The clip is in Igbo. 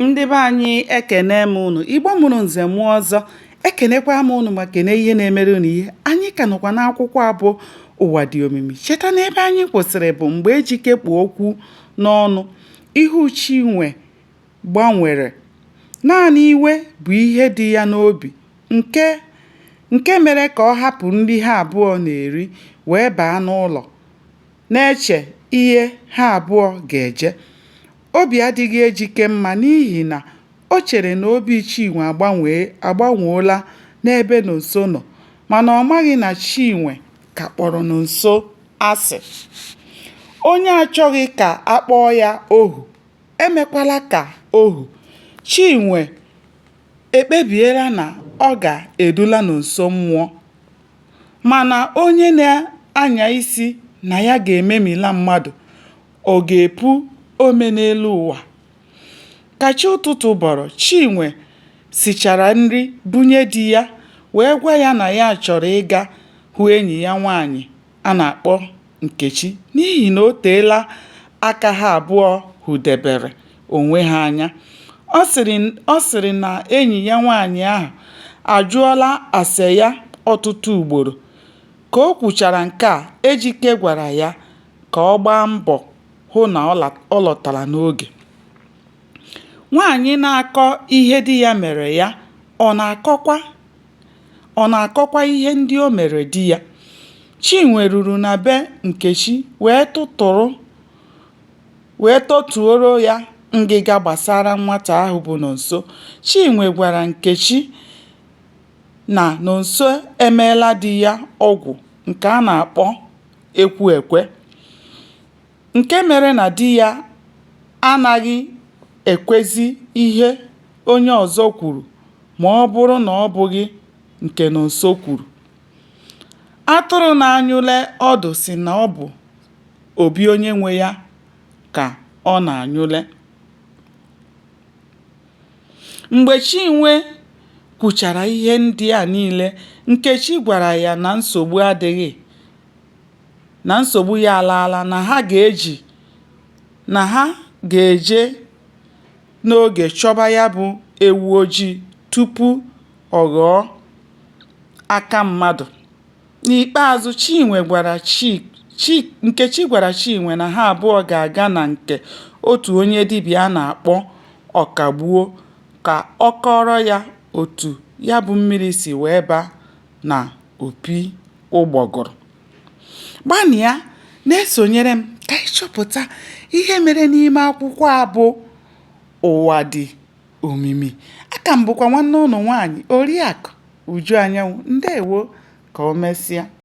Ndị be anyị ekene m unu. Igbo mụrụ nze mụọ ọzọ. Ekenekwa m unu ma kene ihe na-emere unu ihe. Anyị ka nọkwa n'akwụkwọ abụ ụwa dị omimi. Cheta n'ebe anyị kwụsịrị bụ mgbe Ejike kpu okwu n'ọnụ. Ihu Chinwe gbanwere. Naanị iwe bụ ihe dị ya n'obi nke mere ka ọ hapụ nri ha abụọ na-eri wee baa n'ụlọ na-eche ihe ha abụọ ga-eje. Obi adịghị Ejike mma n'ihi na o chere na obi Chinwe agbanweela n'ebe Nonso nọ, mana ọ maghị na Chinwe ka kpọrọ Nonso asị. Onye achọghị ka a kpọọ ya ohu, emekwala ka ohu. Chinwe ekpebiela na ọ ga-edula Nonso mmụọ, mana onye na-anya isi na ya ga-ememila mmadụ, ọ ga-epu ome n'elu ụwa. Ka chi ụtụtụ bọrọ, Chinwe sichara nri bunye di ya wee gwa ya na ya chọrọ ịga hụ enyi ya nwaanyị a na-akpọ Nkechi n'ihi na o teela aka ha abụọ hụdebere onwe ha anya. Ọ sịrị na enyi ya nwaanyị ahụ ajụọla ase ya ọtụtụ ugboro. Ka o kwuchara nke a, Ejike gwara ya ka ọ gbaa mbọ hụ na ọ lọtara n'oge. Nwaanyị na-akọ ihe di ya mere ya, ọ na-akọkwa ihe ndị o mere di ya. Chinwe ruru na be Nkechi wee tọtuoro ya ngịga gbasara nwata ahụ bụ Nonso. Chinwe gwara Nkechi na Nonso emeela di ya ọgwụ nke a na-akpọ ekwe, nke mere na di ya anaghị ekwezi ihe onye ọzọ kwuru ma ọ bụrụ na ọ bụghị nke Nonso kwuru. Atụrụ na-anyụle ọdụ si na ọ bụ obi onye nwe ya ka ọ na-anyụle. Mgbe Chinwe kwuchara ihe ndị a niile, Nkechi gwara ya na nsogbu adịghị, na nsogbu ya alaala, na ha ga-eje n'oge chọba ya bụ ewu ojii tupu ọ ghọọ aka mmadụ. N'ikpeazụ, Nkechi gwara Chinwe na ha abụọ ga-aga na nke otu onye dibịa a na-akpọ Ọkagbuo ka ọ kọrọ ya otu ya bụ mmiri si wee baa na opi ụgbọgụrụ. Gbanịa na-esonyere m ka anyị chọpụta ihe mere n'ime akwụkwọ a bụ ụwa dị omimi. Aka m bụkwa nwanne ụnụ nwaanyị Oriakụ Uju Anyanwụ. Ndewo, ka o mesịa.